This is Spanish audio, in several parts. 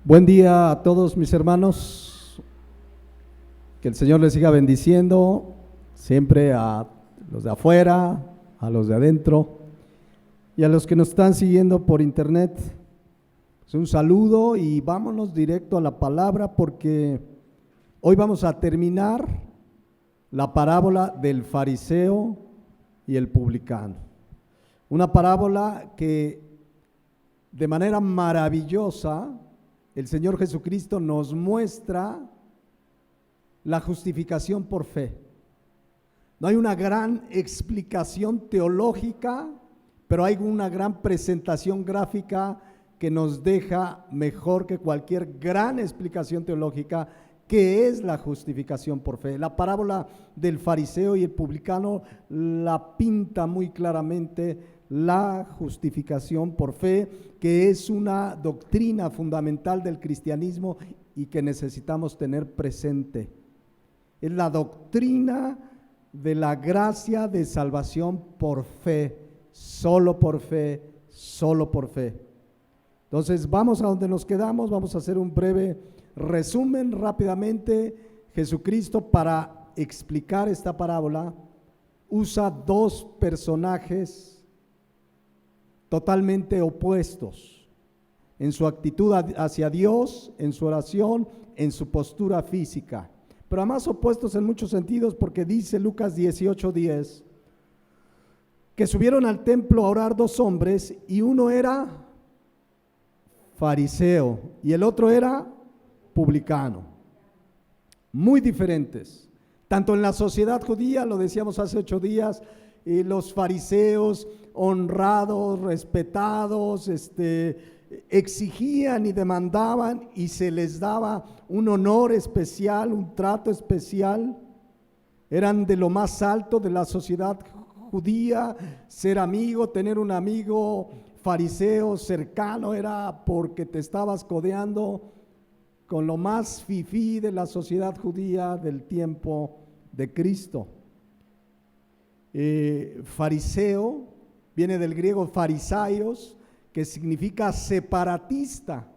Buen día a todos mis hermanos, que el Señor les siga bendiciendo, siempre a los de afuera, a los de adentro y a los que nos están siguiendo por internet. Pues un saludo y vámonos directo a la palabra, porque hoy vamos a terminar la parábola del fariseo y el publicano. Una parábola que de manera maravillosa el Señor Jesucristo nos muestra la justificación por fe. No hay una gran explicación teológica, pero hay una gran presentación gráfica que nos deja mejor que cualquier gran explicación teológica qué es la justificación por fe. La parábola del fariseo y el publicano la pinta muy claramente. La justificación por fe, que es una doctrina fundamental del cristianismo y que necesitamos tener presente. Es la doctrina de la gracia de salvación por fe, solo por fe, solo por fe. Entonces vamos a donde nos quedamos, vamos a hacer un breve resumen rápidamente. Jesucristo, para explicar esta parábola, usa dos personajes totalmente opuestos en su actitud hacia Dios, en su oración, en su postura física, pero además opuestos en muchos sentidos, porque dice Lucas 18:10 que subieron al templo a orar dos hombres, y uno era fariseo y el otro era publicano. Muy diferentes, tanto en la sociedad judía, lo decíamos hace 8 días, los fariseos honrados, respetados, exigían y demandaban y se les daba un honor especial, un trato especial. Eran de lo más alto de la sociedad judía. Ser amigo, tener un amigo fariseo cercano, era porque te estabas codeando con lo más fifí de la sociedad judía del tiempo de Cristo. Fariseo viene del griego farisaios, que significa separatista.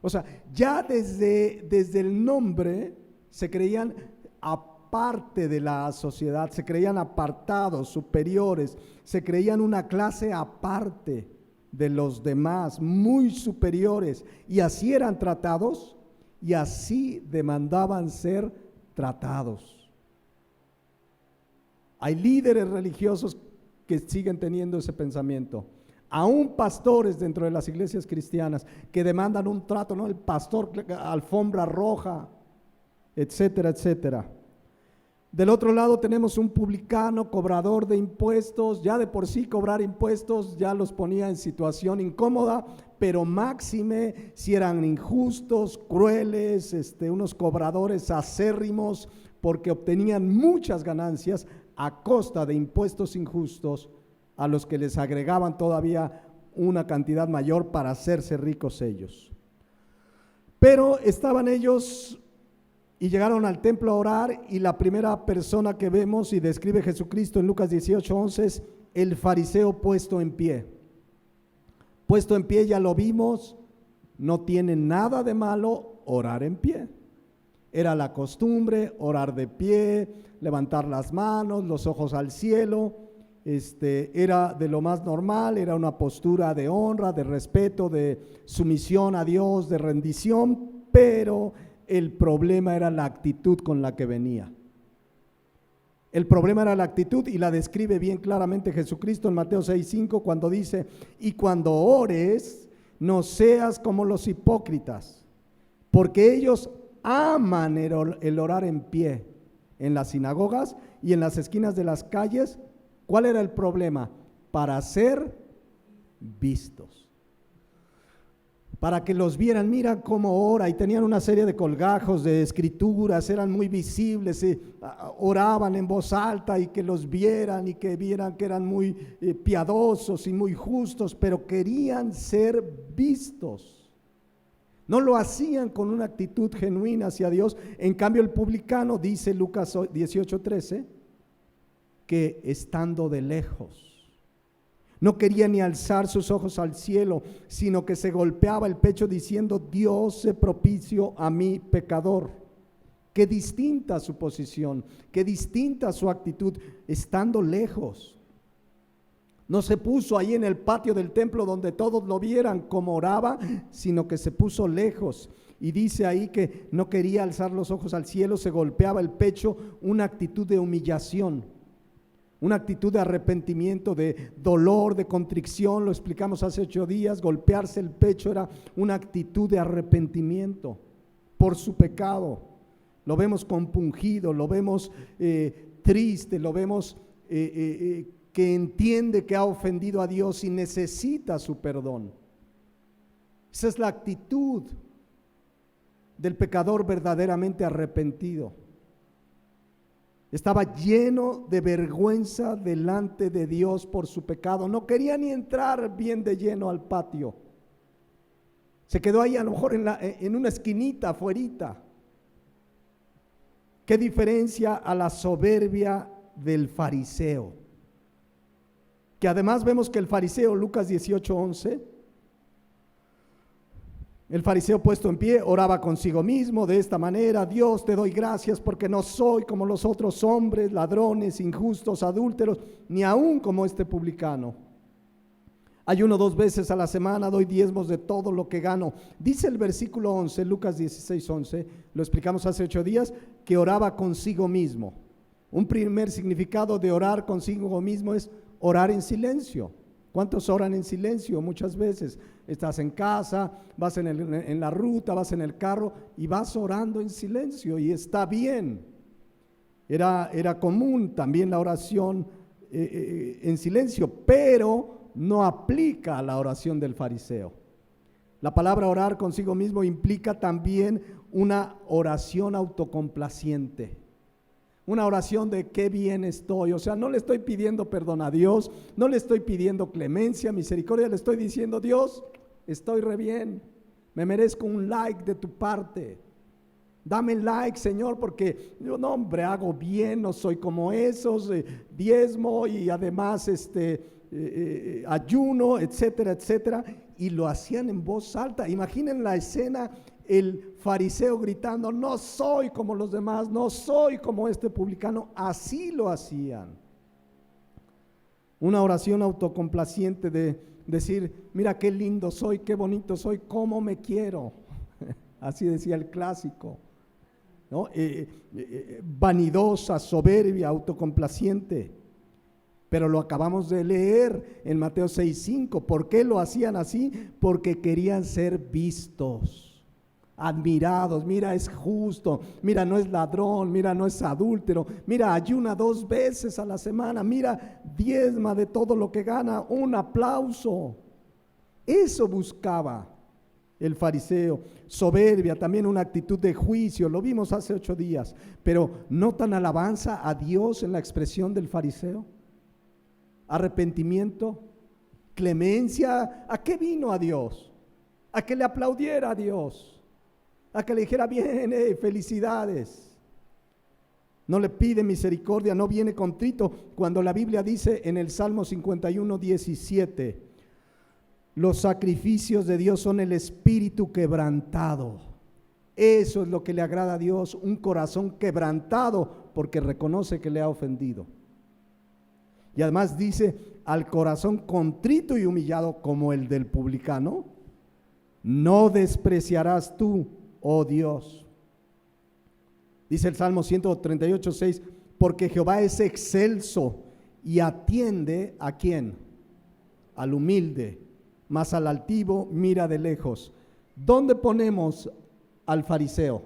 O sea, ya desde el nombre se creían aparte de la sociedad, se creían apartados, superiores, se creían una clase aparte de los demás, muy superiores, y así eran tratados y así demandaban ser tratados. Hay líderes religiosos que siguen teniendo ese pensamiento. Aún pastores dentro de las iglesias cristianas que demandan un trato, ¿no? El pastor, alfombra roja, etcétera, etcétera. Del otro lado tenemos un publicano, cobrador de impuestos. Ya de por sí cobrar impuestos ya los ponía en situación incómoda, pero máxime si eran injustos, crueles, unos cobradores acérrimos, porque obtenían muchas ganancias a costa de impuestos injustos, a los que les agregaban todavía una cantidad mayor para hacerse ricos ellos. Pero estaban ellos y llegaron al templo a orar, y la primera persona que vemos y describe Jesucristo en Lucas 18:11 es el fariseo puesto en pie. Puesto en pie, ya lo vimos, no tiene nada de malo orar en pie. Era la costumbre orar de pie, levantar las manos, los ojos al cielo. Era de lo más normal, era una postura de honra, de respeto, de sumisión a Dios, de rendición, pero el problema era la actitud con la que venía. El problema era la actitud, y la describe bien claramente Jesucristo en Mateo 6:5, cuando dice: y cuando ores, no seas como los hipócritas, porque ellos aman el orar en pie en las sinagogas y en las esquinas de las calles. ¿Cuál era el problema? Para ser vistos, para que los vieran. Mira cómo ora, y tenían una serie de colgajos de escrituras, eran muy visibles, oraban en voz alta y que los vieran y que vieran que eran muy piadosos y muy justos, pero querían ser vistos. No lo hacían con una actitud genuina hacia Dios. En cambio, el publicano, dice Lucas 18:13, que estando de lejos, No quería ni alzar sus ojos al cielo, sino que se golpeaba el pecho diciendo: Dios se propicio a mí, pecador. Qué distinta su posición, qué distinta su actitud, estando lejos. No se puso ahí en el patio del templo donde todos lo vieran como oraba, sino que se puso lejos. Y dice ahí que no quería alzar los ojos al cielo, se golpeaba el pecho, una actitud de humillación, una actitud de arrepentimiento, de dolor, de contrición. Lo explicamos hace 8 días. Golpearse el pecho era una actitud de arrepentimiento por su pecado. Lo vemos compungido, lo vemos triste, lo vemos que entiende que ha ofendido a Dios y necesita su perdón. Esa es la actitud del pecador verdaderamente arrepentido. Estaba lleno de vergüenza delante de Dios por su pecado. No quería ni entrar bien de lleno al patio. Se quedó ahí a lo mejor en una esquinita, afuerita. Qué diferencia a la soberbia del fariseo. Que además vemos que el fariseo, Lucas 18:11, el fariseo puesto en pie oraba consigo mismo de esta manera: Dios, te doy gracias porque no soy como los otros hombres, ladrones, injustos, adúlteros, ni aún como este publicano. Ayuno 2 veces a la semana, doy diezmos de todo lo que gano. Dice el versículo 11, Lucas 16:11, lo explicamos hace 8 días, que oraba consigo mismo. Un primer significado de orar consigo mismo es orar en silencio. ¿Cuántos oran en silencio? Muchas veces estás en casa, vas en la ruta, vas en el carro y vas orando en silencio, y está bien. Era común también la oración en silencio, pero no aplica a la oración del fariseo. La palabra orar consigo mismo implica también una oración autocomplaciente. Una oración de qué bien estoy. O sea, no le estoy pidiendo perdón a Dios, no le estoy pidiendo clemencia, misericordia, le estoy diciendo: Dios, estoy re bien, me merezco un like de tu parte. Dame like, Señor, porque yo, no, hombre, hago bien, no soy como esos, diezmo y además ayuno, etcétera, etcétera. Y lo hacían en voz alta. Imaginen la escena. El fariseo gritando: no soy como los demás, no soy como este publicano. Así lo hacían. Una oración autocomplaciente de decir: mira qué lindo soy, qué bonito soy, cómo me quiero. Así decía el clásico, ¿no? Vanidosa, soberbia, autocomplaciente. Pero lo acabamos de leer en Mateo 6:5. ¿Por qué lo hacían así? Porque querían ser vistos, admirados. Mira, es justo, mira, no es ladrón, mira, no es adúltero, mira, ayuna 2 veces a la semana, mira, diezma de todo lo que gana, un aplauso. Eso buscaba el fariseo. Soberbia, también una actitud de juicio, lo vimos hace 8 días. Pero ¿notan alabanza a Dios en la expresión del fariseo? Arrepentimiento, clemencia. ¿A qué vino a Dios? A que le aplaudiera a Dios, a que le dijera: bien, felicidades. No le pide misericordia, no viene contrito. Cuando la Biblia dice en el Salmo 51:17, los sacrificios de Dios son el espíritu quebrantado. Eso es lo que le agrada a Dios, un corazón quebrantado, porque reconoce que le ha ofendido. Y además dice: al corazón contrito y humillado como el del publicano, no despreciarás tú, oh Dios. Dice el Salmo 138:6, porque Jehová es excelso y atiende ¿a quién? Al humilde, mas al altivo mira de lejos. ¿Dónde ponemos al fariseo?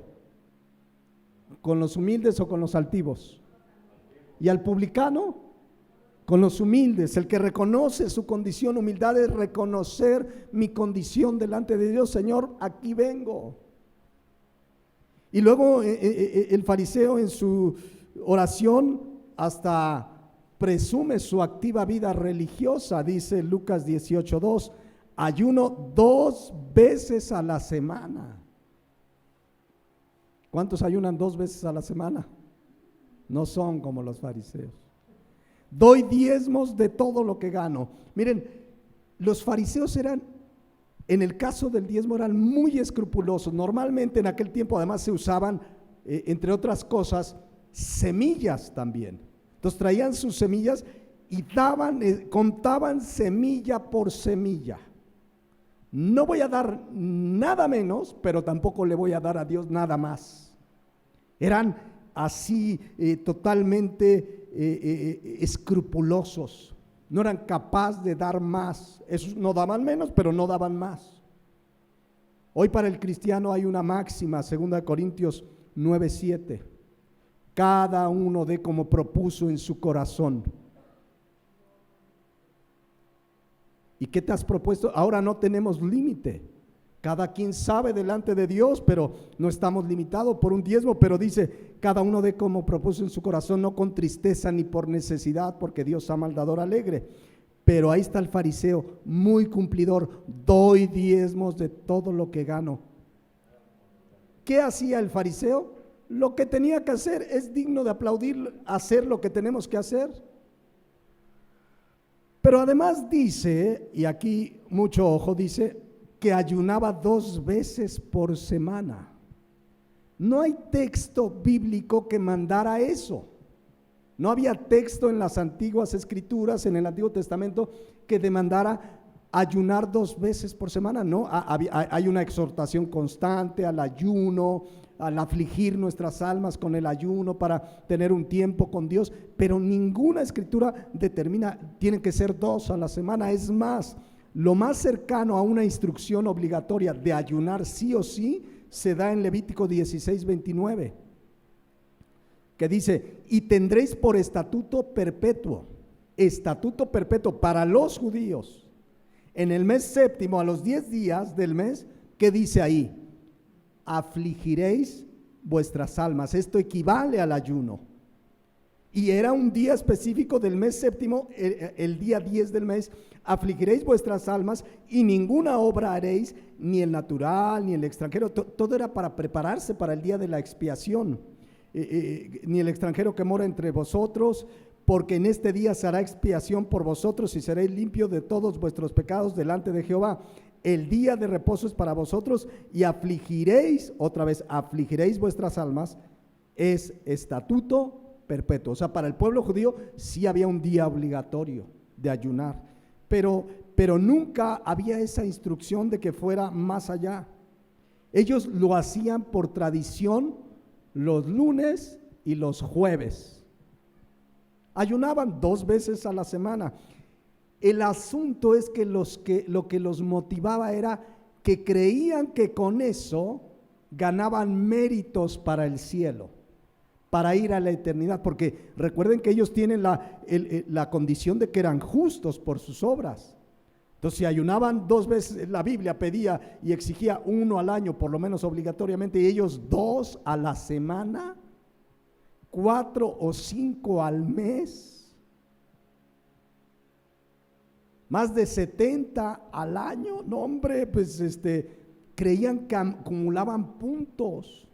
¿Con los humildes o con los altivos? ¿Y al publicano? Con los humildes. El que reconoce su condición. Humildad es reconocer mi condición delante de Dios. Señor, aquí vengo. Y luego el fariseo en su oración hasta presume su activa vida religiosa. Dice Lucas 18:2, ayuno 2 veces a la semana. ¿Cuántos ayunan 2 veces a la semana? No son como los fariseos. Doy diezmos de todo lo que gano. Miren, los fariseos eran, en el caso del diezmo, eran muy escrupulosos. Normalmente en aquel tiempo además se usaban, entre otras cosas, semillas también. Entonces traían sus semillas y daban, contaban semilla por semilla. No voy a dar nada menos, pero tampoco le voy a dar a Dios nada más. Eran así totalmente escrupulosos. No eran capaces de dar más. Esos no daban menos, pero no daban más. Hoy para el cristiano hay una máxima, 2 Corintios 9:7. Cada uno dé como propuso en su corazón. ¿Y qué te has propuesto? Ahora no tenemos límite. Cada quien sabe delante de Dios, pero no estamos limitados por un diezmo. Pero dice, cada uno dé como propuso en su corazón, no con tristeza ni por necesidad, porque Dios ama al dador alegre. Pero ahí está el fariseo, muy cumplidor. Doy diezmos de todo lo que gano. ¿Qué hacía el fariseo? Lo que tenía que hacer. Es digno de aplaudir hacer lo que tenemos que hacer. Pero además dice, y aquí mucho ojo, dice que ayunaba 2 veces por semana. No hay texto bíblico que mandara eso. No había texto en las antiguas escrituras, en el Antiguo Testamento, que demandara ayunar 2 veces por semana. No, hay una exhortación constante al ayuno, al afligir nuestras almas con el ayuno para tener un tiempo con Dios, pero ninguna escritura determina, tienen que ser 2 a la semana. Es más, lo más cercano a una instrucción obligatoria de ayunar sí o sí se da en Levítico 16:29, que dice, y tendréis por estatuto perpetuo para los judíos, en el mes séptimo, a los 10 días del mes, ¿qué dice ahí? Afligiréis vuestras almas. Esto equivale al ayuno. Y era un día específico del mes séptimo, el día 10 del mes. Afligiréis vuestras almas y ninguna obra haréis, ni el natural, ni el extranjero. Todo era para prepararse para el día de la expiación. Ni el extranjero que mora entre vosotros, porque en este día se hará expiación por vosotros y seréis limpios de todos vuestros pecados delante de Jehová. El día de reposo es para vosotros y afligiréis, otra vez, afligiréis vuestras almas, es estatuto perpetuo. O sea, para el pueblo judío sí había un día obligatorio de ayunar, pero nunca había esa instrucción de que fuera más allá. Ellos lo hacían por tradición los lunes y los jueves. Ayunaban 2 veces a la semana. El asunto es que lo que los motivaba era que creían que con eso ganaban méritos para el cielo, para ir a la eternidad, porque recuerden que ellos tienen la condición de que eran justos por sus obras. Entonces, si ayunaban 2 veces, la Biblia pedía y exigía 1 al año, por lo menos obligatoriamente, y ellos 2 a la semana, 4 o 5 al mes, más de 70 al año. No, hombre, pues creían que acumulaban puntos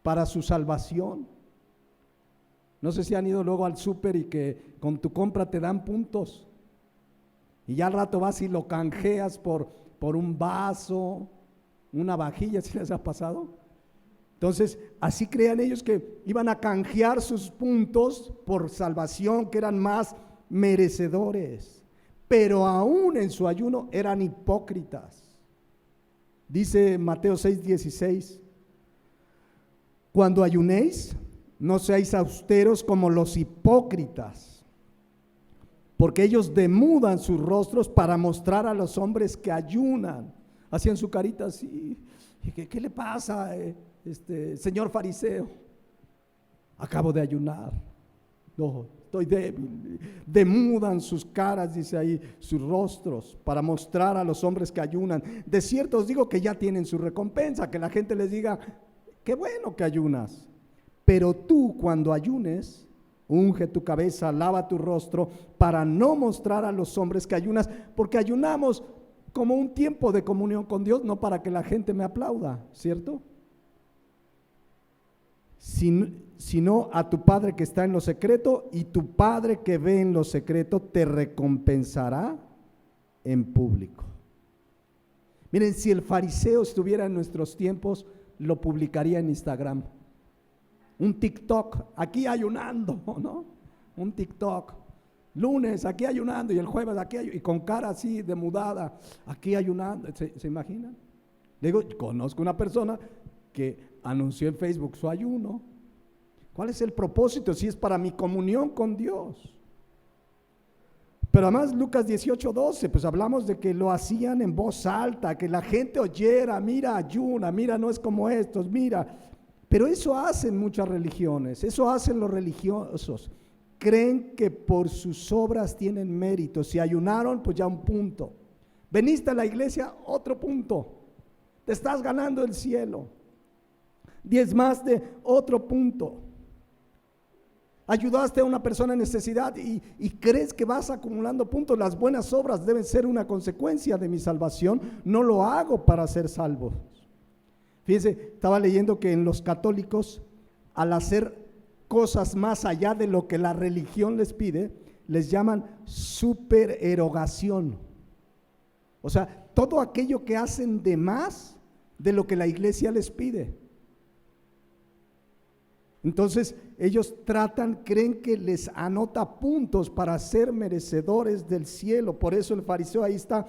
para su salvación. No sé si han ido luego al súper y que con tu compra te dan puntos, y ya al rato vas y lo canjeas por un vaso, una vajilla. ¿Sí les ha pasado? Entonces, así creían ellos que iban a canjear sus puntos por salvación, que eran más merecedores, pero aún en su ayuno eran hipócritas. Dice Mateo 6:16, cuando ayunéis, no seáis austeros como los hipócritas, porque ellos demudan sus rostros para mostrar a los hombres que ayunan. Hacían su carita así. ¿Qué le pasa, señor fariseo? Acabo de ayunar. No, estoy débil. Demudan sus caras, dice ahí, sus rostros, para mostrar a los hombres que ayunan. De cierto os digo que ya tienen su recompensa, que la gente les diga, qué bueno que ayunas. Pero tú, cuando ayunes, unge tu cabeza, lava tu rostro, para no mostrar a los hombres que ayunas, porque ayunamos como un tiempo de comunión con Dios, no para que la gente me aplauda, ¿cierto? sino a tu Padre que está en lo secreto, y tu Padre que ve en lo secreto te recompensará en público. Miren, si el fariseo estuviera en nuestros tiempos, lo publicaría en Instagram. Un TikTok, aquí ayunando, ¿no? Un TikTok. Lunes, aquí ayunando, y el jueves, aquí ayunando, y con cara así de mudada, aquí ayunando. ¿Se imaginan? Digo, conozco una persona que anunció en Facebook su ayuno. ¿Cuál es el propósito? Si es para mi comunión con Dios. Pero además Lucas 18:12, pues hablamos de que lo hacían en voz alta, que la gente oyera, mira, ayuna, mira, no es como estos, mira. Pero eso hacen muchas religiones, eso hacen los religiosos. Creen que por sus obras tienen mérito. Si ayunaron, pues ya un punto. Veniste a la iglesia, otro punto. Te estás ganando el cielo. Diezmaste, otro punto. Ayudaste a una persona en necesidad y crees que vas acumulando puntos. Las buenas obras deben ser una consecuencia de mi salvación. No lo hago para ser salvo. Fíjense, estaba leyendo que en los católicos, al hacer cosas más allá de lo que la religión les pide, les llaman supererogación. O sea, todo aquello que hacen de más de lo que la iglesia les pide. Entonces ellos creen que les anota puntos para ser merecedores del cielo. Por eso el fariseo ahí está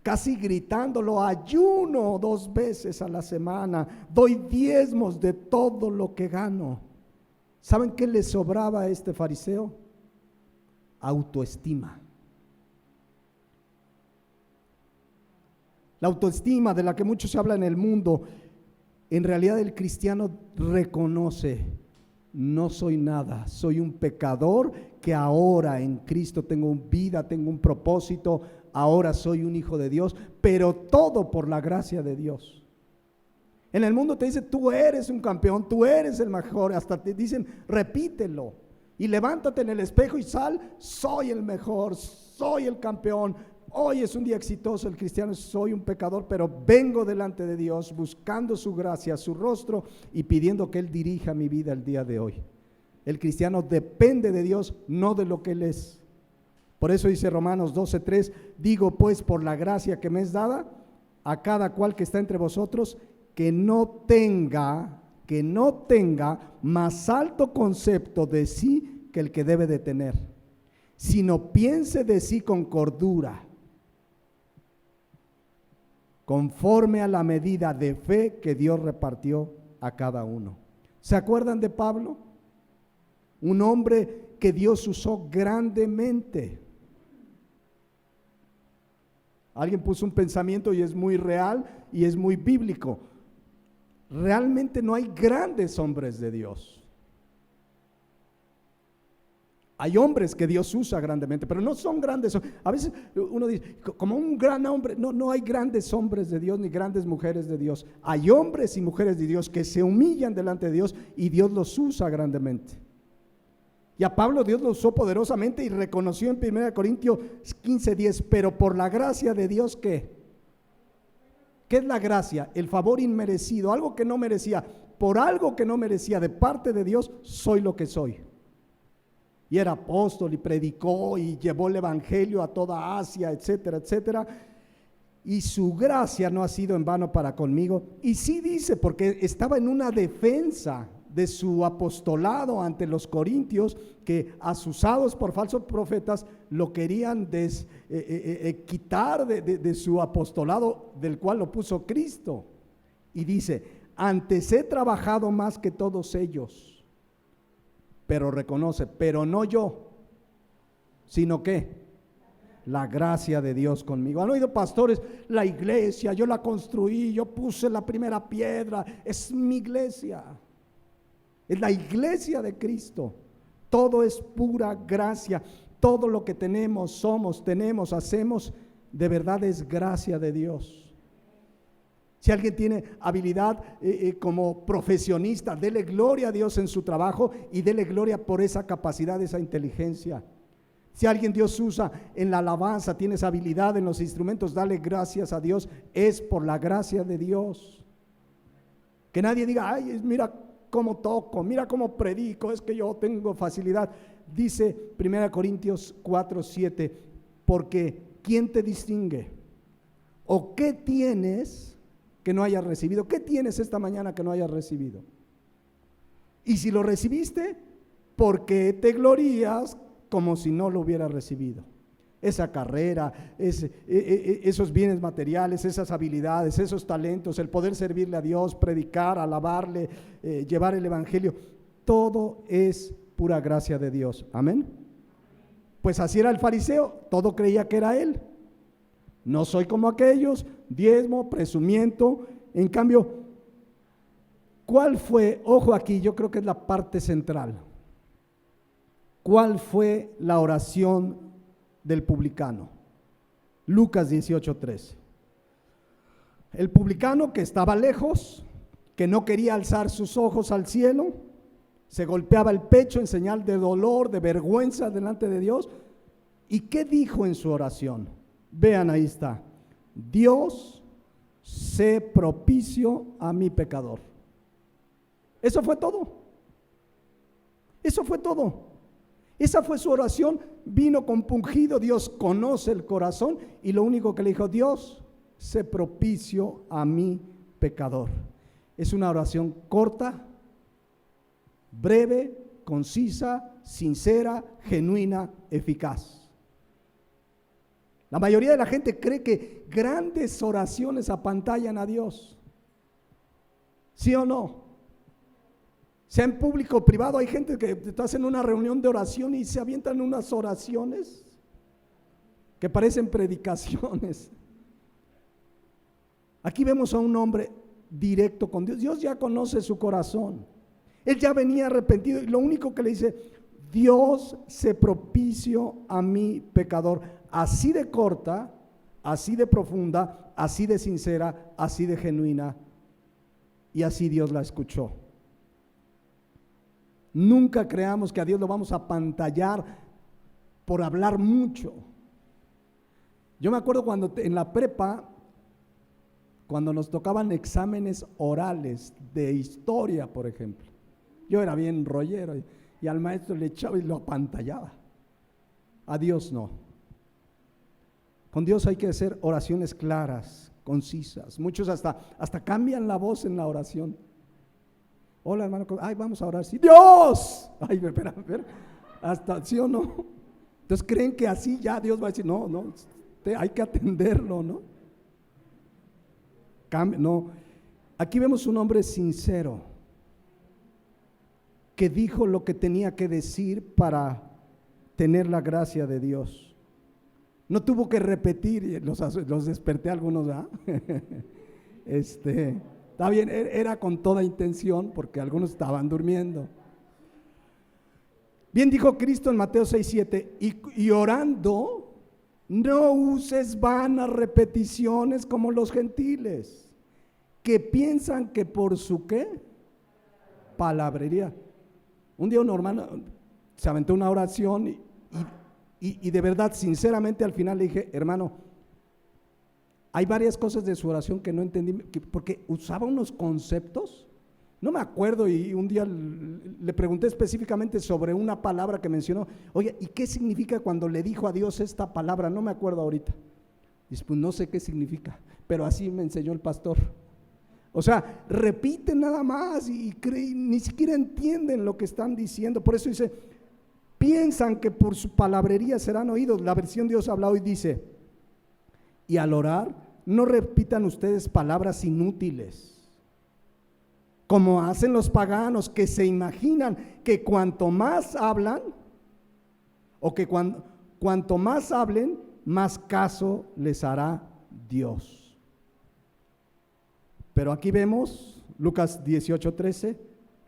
casi gritándolo: ayuno 2 veces a la semana, doy diezmos de todo lo que gano. ¿Saben qué le sobraba a este fariseo? Autoestima. La autoestima de la que mucho se habla en el mundo. En realidad el cristiano reconoce: no soy nada, soy un pecador que ahora en Cristo tengo vida, tengo un propósito, ahora soy un hijo de Dios, pero todo por la gracia de Dios. En el mundo te dice: tú eres un campeón, tú eres el mejor, hasta te dicen: repítelo y levántate en el espejo y sal: soy el mejor, soy el campeón. Hoy es un día exitoso, el cristiano, soy un pecador, pero vengo delante de Dios buscando su gracia, su rostro, y pidiendo que Él dirija mi vida el día de hoy. El cristiano depende de Dios, no de lo que Él es. Por eso dice Romanos 12:3: digo pues, por la gracia que me es dada, a cada cual que está entre vosotros, que no tenga más alto concepto de sí que el que debe de tener, sino piense de sí con cordura, conforme a la medida de fe que Dios repartió a cada uno. ¿Se acuerdan de Pablo? Un hombre que Dios usó grandemente. Alguien puso un pensamiento y es muy real y es muy bíblico. Realmente no hay grandes hombres de Dios. Hay hombres que Dios usa grandemente, pero no son grandes. A veces uno dice, como un gran hombre. No hay grandes hombres de Dios ni grandes mujeres de Dios. Hay hombres y mujeres de Dios que se humillan delante de Dios y Dios los usa grandemente. Y a Pablo Dios lo usó poderosamente y reconoció en 1 Corintios 15:10: pero por la gracia de Dios, ¿qué? ¿Qué es la gracia? El favor inmerecido, algo que no merecía. Por algo que no merecía de parte de Dios, soy lo que soy. Y era apóstol y predicó y llevó el evangelio a toda Asia, etcétera, etcétera. Y su gracia no ha sido en vano para conmigo. Y sí dice, porque estaba en una defensa de su apostolado ante los corintios, que asusados por falsos profetas lo querían quitar de su apostolado, del cual lo puso Cristo. Y dice: antes he trabajado más que todos ellos. Pero reconoce: pero no yo, sino que la gracia de Dios conmigo. ¿Han oído pastores? La iglesia, yo la construí, yo puse la primera piedra. Es mi iglesia, es la iglesia de Cristo. Todo es pura gracia. Todo lo que tenemos, somos, tenemos, hacemos, de verdad es gracia de Dios. Si alguien tiene habilidad como profesionista, dele gloria a Dios en su trabajo y dele gloria por esa capacidad, esa inteligencia. Si alguien Dios usa en la alabanza, tienes habilidad en los instrumentos, dale gracias a Dios, es por la gracia de Dios. Que nadie diga: ay, mira cómo toco, mira cómo predico, es que yo tengo facilidad. Dice 1 Corintios 4:7, porque ¿quién te distingue? ¿O qué tienes que no hayas recibido? ¿Qué tienes esta mañana que no hayas recibido? Y si lo recibiste, ¿por qué te glorías como si no lo hubieras recibido? Esa carrera, esos bienes materiales, esas habilidades, esos talentos, el poder servirle a Dios, predicar, alabarle, llevar el evangelio, todo es pura gracia de Dios. Amén. Pues así era el fariseo, todo creía que era él. No soy como aquellos, diezmo, presumiento. En cambio, ¿cuál fue? Ojo aquí, yo creo que es la parte central. ¿Cuál fue la oración del publicano? Lucas 18:13. El publicano que estaba lejos, que no quería alzar sus ojos al cielo, se golpeaba el pecho en señal de dolor, de vergüenza delante de Dios. ¿Y qué dijo en su oración? Vean, ahí está: Dios, sé propicio a mi pecador. Eso fue todo. Eso fue todo. Esa fue su oración. Vino compungido. Dios conoce el corazón y lo único que le dijo: Dios, sé propicio a mi pecador. Es una oración corta, breve, concisa, sincera, genuina, eficaz. La mayoría de la gente cree que grandes oraciones apantallan a Dios. ¿Sí o no? Sea en público o privado, hay gente que estás en una reunión de oración y se avientan unas oraciones que parecen predicaciones. Aquí vemos a un hombre directo con Dios. Dios ya conoce su corazón. Él ya venía arrepentido y lo único que le dice: Dios, sé propicio a mi pecador. Así de corta, así de profunda, así de sincera, así de genuina. Y así Dios la escuchó. Nunca creamos que a Dios lo vamos a apantallar por hablar mucho. Yo me acuerdo cuando en la prepa, cuando nos tocaban exámenes orales de historia, por ejemplo, yo era bien rollero y al maestro le echaba y lo apantallaba. A Dios no. Con Dios hay que hacer oraciones claras, concisas. Muchos hasta cambian la voz en la oración. Hola, hermano, ay, vamos a orar. Sí, Dios. Ay, espera, hasta, ¿sí o no? Entonces creen que así ya Dios va a decir: no, hay que atenderlo, ¿no? No. Aquí vemos un hombre sincero que dijo lo que tenía que decir para tener la gracia de Dios. No tuvo que repetir. Los desperté a algunos, ¿verdad? Está bien, era con toda intención porque algunos estaban durmiendo. Bien dijo Cristo en Mateo 6:7, y orando, no uses vanas repeticiones como los gentiles, que piensan que por su ¿qué? Palabrería. Un día un hermano se aventó una oración y de verdad, sinceramente, al final le dije: hermano, hay varias cosas de su oración que no entendí, porque usaba unos conceptos, no me acuerdo, y un día le pregunté específicamente sobre una palabra que mencionó. Oye, ¿y qué significa cuando le dijo a Dios esta palabra? No me acuerdo ahorita. Dice: pues no sé qué significa, pero así me enseñó el pastor. O sea, repiten nada más y ni siquiera entienden lo que están diciendo. Por eso dice: piensan que por su palabrería serán oídos. La versión Dios habla hoy dice: y al orar, no repitan ustedes palabras inútiles, como hacen los paganos, que se imaginan que cuanto más hablan, o que cuanto más hablen, más caso les hará Dios. Pero aquí vemos, Lucas 18:13,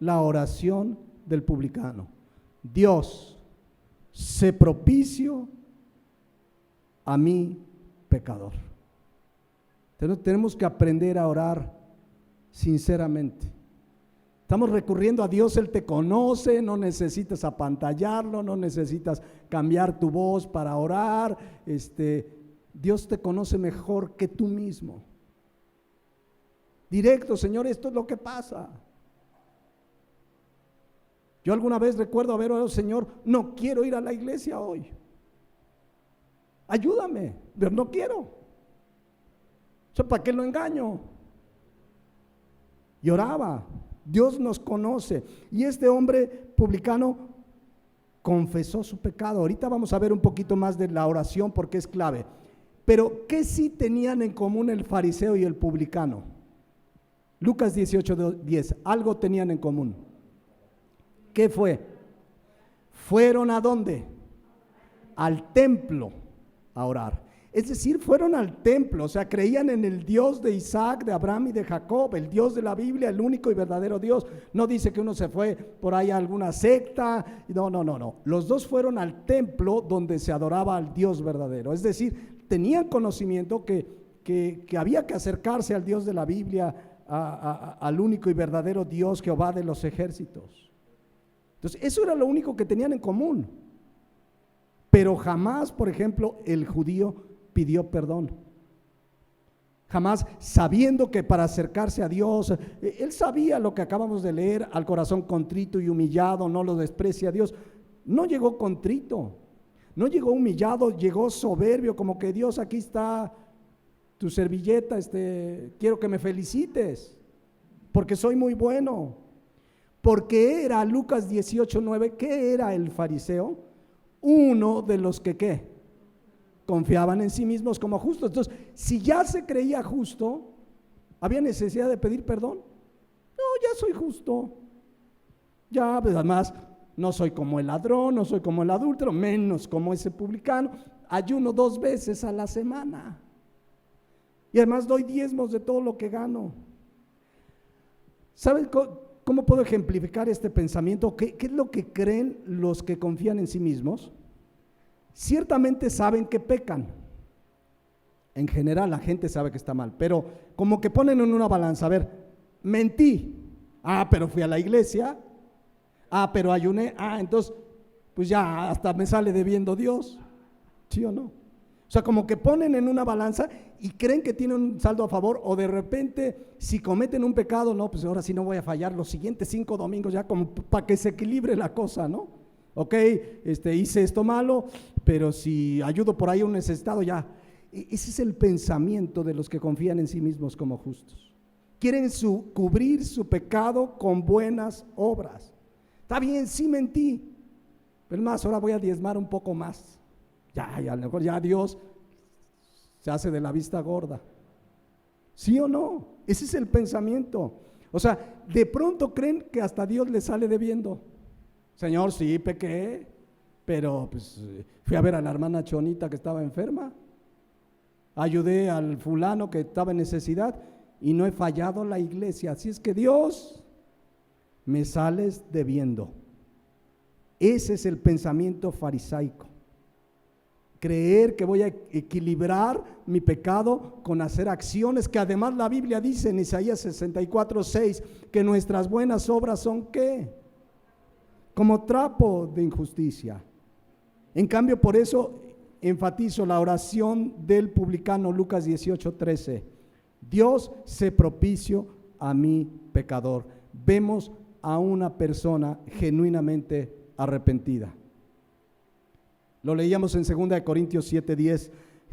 la oración del publicano: Dios, sé propicio a mi pecador. Tenemos que aprender a orar sinceramente. Estamos recurriendo a Dios, Él te conoce, no necesitas apantallarlo, no necesitas cambiar tu voz para orar. Dios te conoce mejor que tú mismo. Directo: Señor, esto es lo que pasa. Yo alguna vez recuerdo haber orado: Señor, no quiero ir a la iglesia hoy, ayúdame, pero no quiero. O sea, ¿para qué lo engaño? Y oraba. Dios nos conoce. Y este hombre publicano confesó su pecado. Ahorita vamos a ver un poquito más de la oración porque es clave. Pero ¿qué sí tenían en común el fariseo y el publicano? Lucas 18:10, algo tenían en común. ¿Qué fue? ¿Fueron a dónde? Al templo a orar. Es decir, fueron al templo, o sea, creían en el Dios de Isaac, de Abraham y de Jacob, el Dios de la Biblia, el único y verdadero Dios. No dice que uno se fue por ahí a alguna secta, no. Los dos fueron al templo donde se adoraba al Dios verdadero. Es decir, tenían conocimiento que había que acercarse al Dios de la Biblia, al único y verdadero Dios, Jehová de los ejércitos. Entonces, eso era lo único que tenían en común. Pero jamás, por ejemplo, el judío pidió perdón. Jamás, sabiendo que para acercarse a Dios, él sabía lo que acabamos de leer: al corazón contrito y humillado no lo desprecia Dios. No llegó contrito, no llegó humillado, llegó soberbio, como que: Dios, aquí está tu servilleta, quiero que me felicites, porque soy muy bueno. Porque era, Lucas 18:9, ¿qué era el fariseo? Uno de los que ¿qué? Confiaban en sí mismos como justos. Entonces, si ya se creía justo, ¿había necesidad de pedir perdón? No, ya soy justo. Ya, pues además, no soy como el ladrón, no soy como el adúltero, menos como ese publicano. Ayuno 2 veces a la semana. Y además doy diezmos de todo lo que gano. ¿Saben cómo puedo ejemplificar este pensamiento? ¿Qué es lo que creen los que confían en sí mismos? Ciertamente saben que pecan. En general la gente sabe que está mal, pero como que ponen en una balanza: a ver, mentí, pero fui a la iglesia, pero ayuné, entonces pues ya hasta me sale debiendo Dios, ¿sí o no? O sea, como que ponen en una balanza y creen que tienen un saldo a favor, o de repente si cometen un pecado: no, pues ahora sí no voy a fallar los siguientes 5 domingos, ya como para que se equilibre la cosa, ¿no? Ok, hice esto malo, pero si ayudo por ahí a un necesitado, ya. Ese es el pensamiento de los que confían en sí mismos como justos. Quieren cubrir su pecado con buenas obras. Está bien, sí mentí, pero más, ahora voy a diezmar un poco más. Ya, a lo mejor ya Dios se hace de la vista gorda. ¿Sí o no? Ese es el pensamiento. O sea, de pronto creen que hasta Dios les sale debiendo. Señor, sí, pequé, pero pues fui a ver a la hermana Chonita que estaba enferma, ayudé al fulano que estaba en necesidad y no he fallado a la iglesia. Así es que Dios, me sales debiendo. Ese es el pensamiento farisaico. Creer que voy a equilibrar mi pecado con hacer acciones que además la Biblia dice en Isaías 64:6 que nuestras buenas obras son ¿qué? Como trapo de injusticia. En cambio, por eso enfatizo la oración del publicano, Lucas 18:13. Dios, sé propicio a mi pecador. Vemos a una persona genuinamente arrepentida. Lo leíamos en 2 Corintios 7:10.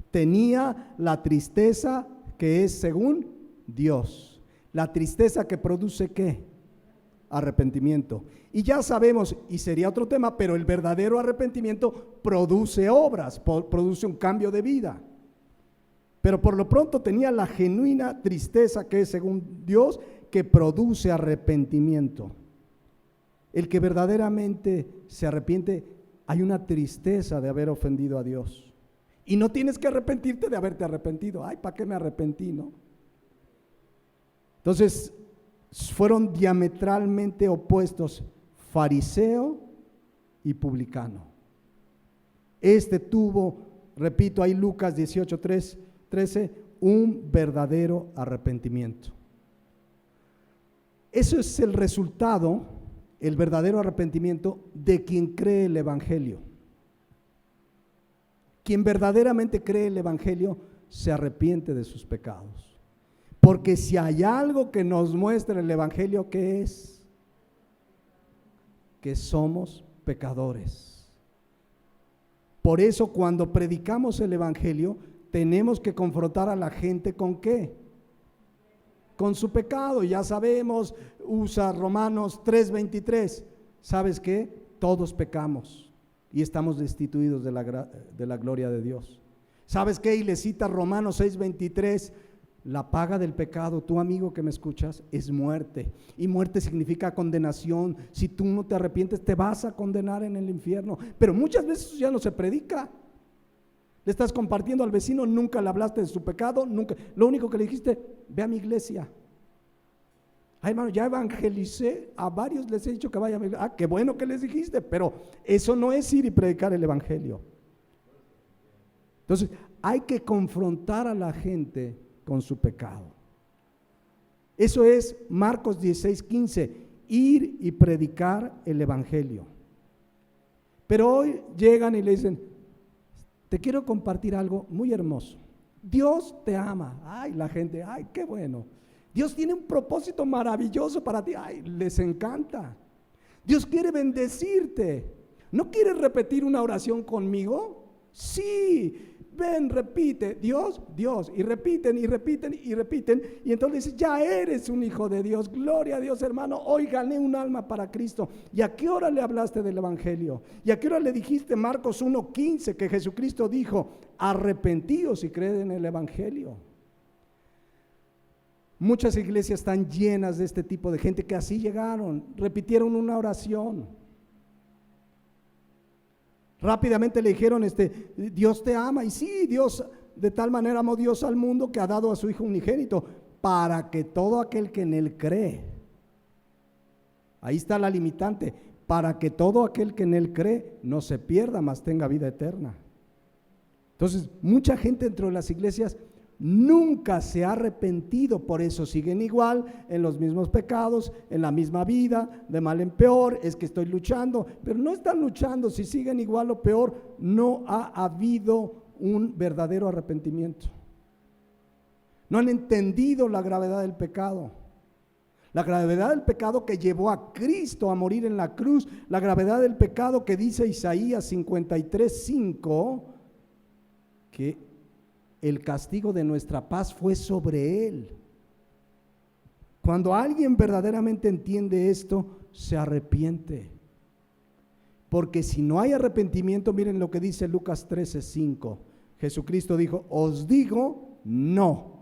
Tenía la tristeza que es según Dios. La tristeza que produce ¿qué? Arrepentimiento. Y ya sabemos, y sería otro tema, pero el verdadero arrepentimiento produce obras, produce un cambio de vida. Pero por lo pronto tenía la genuina tristeza que es según Dios, que produce arrepentimiento. El que verdaderamente se arrepiente, hay una tristeza de haber ofendido a Dios. Y no tienes que arrepentirte de haberte arrepentido. Ay, ¿para qué me arrepentí, no? Entonces, fueron diametralmente opuestos, fariseo y publicano. Tuvo, repito, ahí Lucas 18:13, un verdadero arrepentimiento. Eso es el resultado, el verdadero arrepentimiento de quien cree el Evangelio. Quien verdaderamente cree el Evangelio se arrepiente de sus pecados. Porque si hay algo que nos muestra el Evangelio, ¿qué es? que somos pecadores. Por eso cuando predicamos el evangelio, tenemos que confrontar a la gente ¿con qué? Con su pecado. Ya sabemos, usa Romanos 3:23. ¿Sabes qué? Todos pecamos y estamos destituidos de la gloria de Dios. ¿Sabes qué? Y le cita Romanos 6:23. La paga del pecado, tú amigo que me escuchas, es muerte. Y muerte significa condenación. Si tú no te arrepientes, te vas a condenar en el infierno. Pero muchas veces eso ya no se predica. Le estás compartiendo al vecino, nunca le hablaste de su pecado, nunca. Lo único que le dijiste, ve a mi iglesia. Ay, hermano, ya evangelicé, a varios les he dicho que vayan a mi iglesia. Ah, qué bueno que les dijiste, pero eso no es ir y predicar el evangelio. Entonces, hay que confrontar a la gente con su pecado. Eso es Marcos 16:15, ir y predicar el evangelio. Pero hoy llegan y le dicen, te quiero compartir algo muy hermoso. Dios te ama. Ay, la gente, ay, qué bueno. Dios tiene un propósito maravilloso para ti. Ay, les encanta. Dios quiere bendecirte. ¿No quieres repetir una oración conmigo? Sí. Ven, repite, Dios, Dios, y repiten, y repiten, y repiten, y entonces dices, ya eres un hijo de Dios, gloria a Dios, hermano, hoy gané un alma para Cristo. ¿Y a qué hora le hablaste del evangelio? ¿Y a qué hora le dijiste Marcos 1:15 que Jesucristo dijo, arrepentíos y creed en el evangelio? Muchas iglesias están llenas de este tipo de gente que así llegaron, repitieron una oración. Rápidamente le dijeron, Dios te ama. Y sí, Dios, de tal manera amó Dios al mundo que ha dado a su Hijo unigénito, para que todo aquel que en Él cree, ahí está la limitante, para que todo aquel que en Él cree no se pierda, mas tenga vida eterna. Entonces, mucha gente dentro de las iglesias nunca se ha arrepentido, por eso siguen igual en los mismos pecados, en la misma vida, de mal en peor. Es que estoy luchando, pero no están luchando. Si siguen igual o peor, no ha habido un verdadero arrepentimiento. No han entendido la gravedad del pecado, la gravedad del pecado que llevó a Cristo a morir en la cruz, la gravedad del pecado que dice Isaías 53:5, que el castigo de nuestra paz fue sobre Él. Cuando alguien verdaderamente entiende esto, se arrepiente. Porque si no hay arrepentimiento, miren lo que dice Lucas 13:5. Jesucristo dijo, os digo no.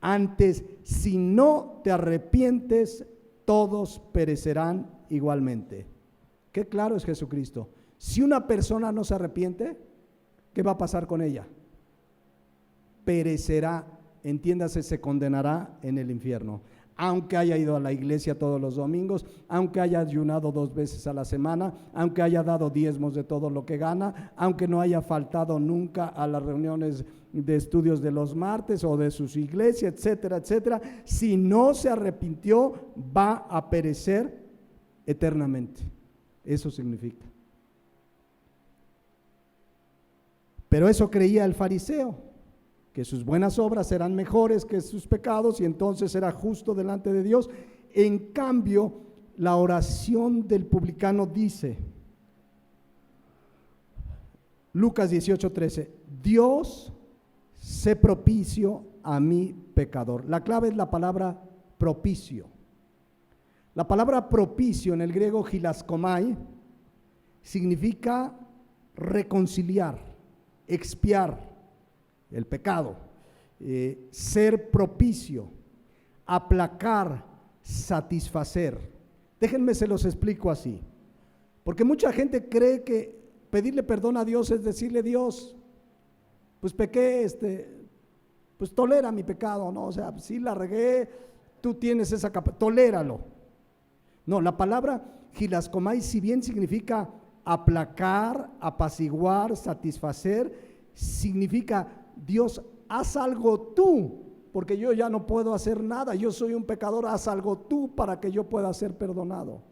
Antes, si no te arrepientes, todos perecerán igualmente. Qué claro es Jesucristo. Si una persona no se arrepiente, ¿qué va a pasar con ella? Perecerá, entiéndase, se condenará en el infierno. Aunque haya ido a la iglesia todos los domingos, aunque haya ayunado 2 veces a la semana, aunque haya dado diezmos de todo lo que gana, aunque no haya faltado nunca a las reuniones de estudios de los martes o de sus iglesias, etcétera, etcétera, si no se arrepintió, va a perecer eternamente. Eso significa. Pero eso creía el fariseo, que sus buenas obras serán mejores que sus pecados y entonces será justo delante de Dios. En cambio, la oración del publicano dice, Lucas 18:13, Dios, sé propicio a mi pecador. La clave es la palabra propicio. La palabra propicio en el griego hilaskomai significa reconciliar, expiar el pecado, ser propicio, aplacar, satisfacer. Déjenme se los explico así, porque mucha gente cree que pedirle perdón a Dios es decirle, Dios, pues pequé, pues tolera mi pecado, ¿no? O sea, si la regué, tú tienes esa capacidad, toléralo. No, la palabra hilaskomai, si bien significa aplacar, apaciguar, satisfacer, significa Dios, haz algo tú, porque yo ya no puedo hacer nada, yo soy un pecador, haz algo tú para que yo pueda ser perdonado.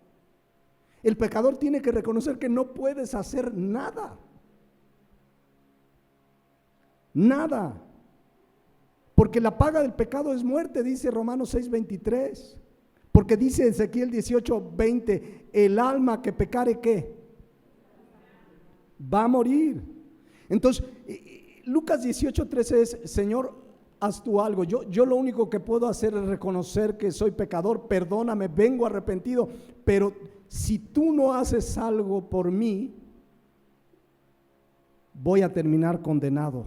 El pecador tiene que reconocer que no puedes hacer nada, nada, porque la paga del pecado es muerte, dice Romanos 6:23, porque dice Ezequiel 18:20, el alma que pecare, ¿qué? Va a morir. Entonces, Lucas 18:13 es, Señor, haz tú algo. Yo lo único que puedo hacer es reconocer que soy pecador, perdóname, vengo arrepentido, pero si tú no haces algo por mí, voy a terminar condenado.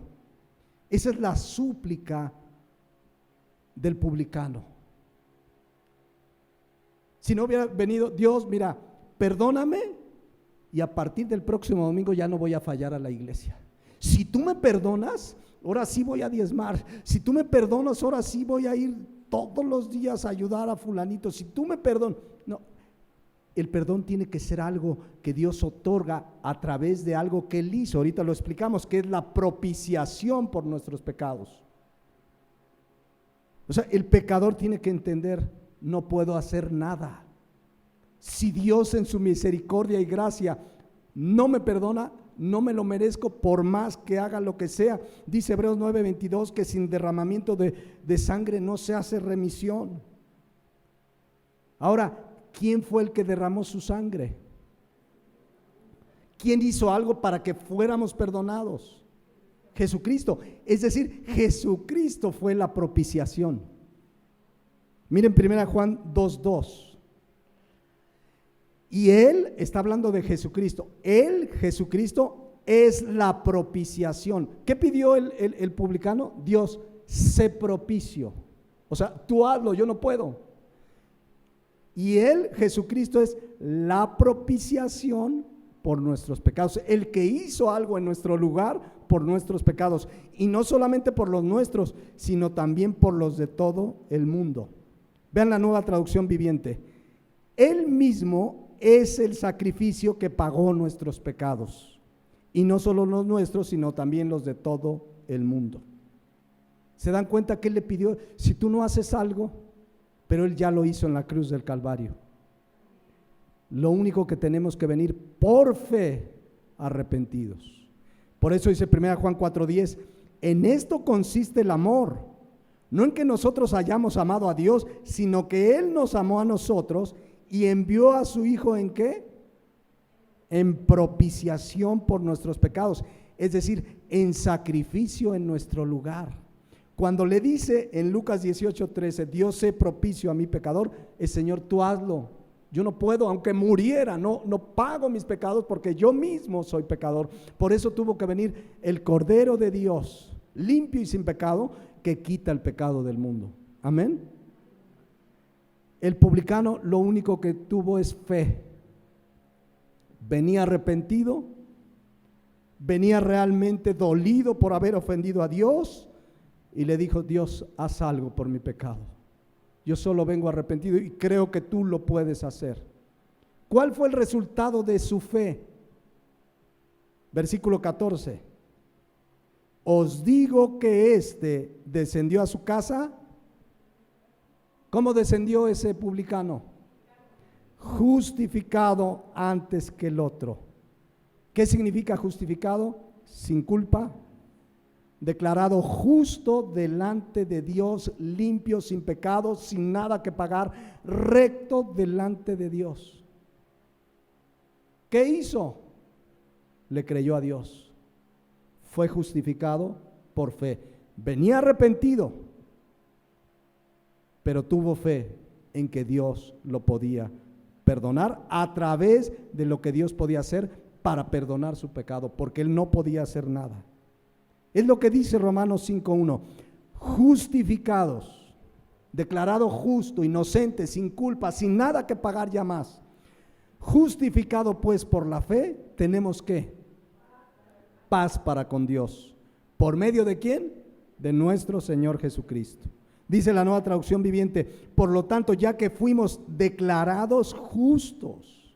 Esa es la súplica del publicano. Si no hubiera venido, Dios, mira, perdóname y a partir del próximo domingo ya no voy a fallar a la iglesia. Si tú me perdonas, ahora sí voy a diezmar. Si tú me perdonas, ahora sí voy a ir todos los días a ayudar a fulanito. Si tú me perdonas, no. El perdón tiene que ser algo que Dios otorga a través de algo que Él hizo. Ahorita lo explicamos, que es la propiciación por nuestros pecados. O sea, el pecador tiene que entender, no puedo hacer nada. Si Dios en su misericordia y gracia no me perdona, no me lo merezco por más que haga lo que sea. Dice Hebreos 9:22 que sin derramamiento de sangre no se hace remisión. Ahora, ¿quién fue el que derramó su sangre? ¿Quién hizo algo para que fuéramos perdonados? Jesucristo. Es decir, Jesucristo fue la propiciación. Miren 1 Juan 2:2. Y Él está hablando de Jesucristo. Él, Jesucristo, es la propiciación. ¿Qué pidió el publicano? Dios, sé propicio. O sea, tú hazlo, yo no puedo. Y Él, Jesucristo, es la propiciación por nuestros pecados. El que hizo algo en nuestro lugar por nuestros pecados. Y no solamente por los nuestros, sino también por los de todo el mundo. Vean la Nueva Traducción Viviente. Él mismo es el sacrificio que pagó nuestros pecados. Y no solo los nuestros, sino también los de todo el mundo. ¿Se dan cuenta que Él le pidió? Si tú no haces algo, pero Él ya lo hizo en la cruz del Calvario. Lo único que tenemos que venir por fe arrepentidos. Por eso dice 1 Juan 4:10, en esto consiste el amor, no en que nosotros hayamos amado a Dios, sino que Él nos amó a nosotros y envió a su Hijo ¿en qué? En propiciación por nuestros pecados, es decir, en sacrificio en nuestro lugar. Cuando le dice en Lucas 18:13, Dios sé propicio a mi pecador, el Señor, tú hazlo. Yo no puedo, aunque muriera, no pago mis pecados porque yo mismo soy pecador. Por eso tuvo que venir el Cordero de Dios, limpio y sin pecado, que quita el pecado del mundo. Amén. El publicano lo único que tuvo es fe. Venía arrepentido, venía realmente dolido por haber ofendido a Dios y le dijo, Dios, haz algo por mi pecado. Yo solo vengo arrepentido y creo que tú lo puedes hacer. ¿Cuál fue el resultado de su fe? Versículo 14. Os digo que éste descendió a su casa. ¿Cómo descendió ese publicano? Justificado antes que el otro. ¿Qué significa justificado? Sin culpa, declarado justo delante de Dios, limpio, sin pecado, sin nada que pagar, recto delante de Dios. ¿Qué hizo? Le creyó a Dios. Fue justificado por fe. Venía arrepentido, pero tuvo fe en que Dios lo podía perdonar a través de lo que Dios podía hacer para perdonar su pecado, porque él no podía hacer nada. Es lo que dice Romanos 5:1, justificados, declarado justo, inocente, sin culpa, sin nada que pagar ya más. Justificado pues por la fe, tenemos ¿qué? Paz para con Dios. ¿Por medio de quién? De nuestro Señor Jesucristo. Dice la Nueva Traducción Viviente, por lo tanto, ya que fuimos declarados justos,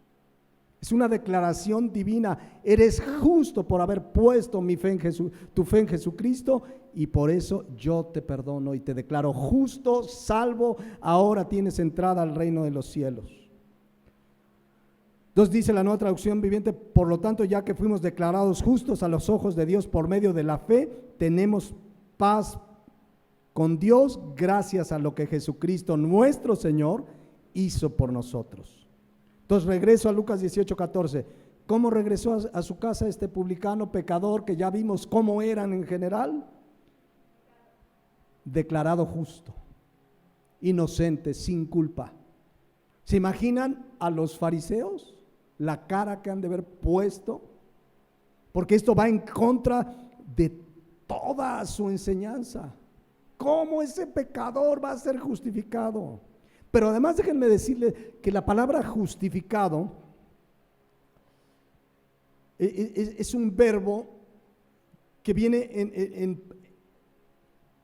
es una declaración divina, eres justo por haber puesto mi fe en tu fe en Jesucristo, y por eso yo te perdono y te declaro justo, salvo, ahora tienes entrada al reino de los cielos. Entonces dice la Nueva Traducción Viviente, por lo tanto, ya que fuimos declarados justos a los ojos de Dios por medio de la fe, tenemos paz con Dios gracias a lo que Jesucristo nuestro Señor hizo por nosotros. Entonces regreso a Lucas 18:14. ¿Cómo regresó a su casa este publicano pecador que ya vimos cómo eran en general? Declarado justo, inocente, sin culpa. ¿Se imaginan a los fariseos la cara que han de haber puesto? Porque esto va en contra de toda su enseñanza. ¿Cómo ese pecador va a ser justificado? Pero además déjenme decirle que la palabra justificado es un verbo que viene en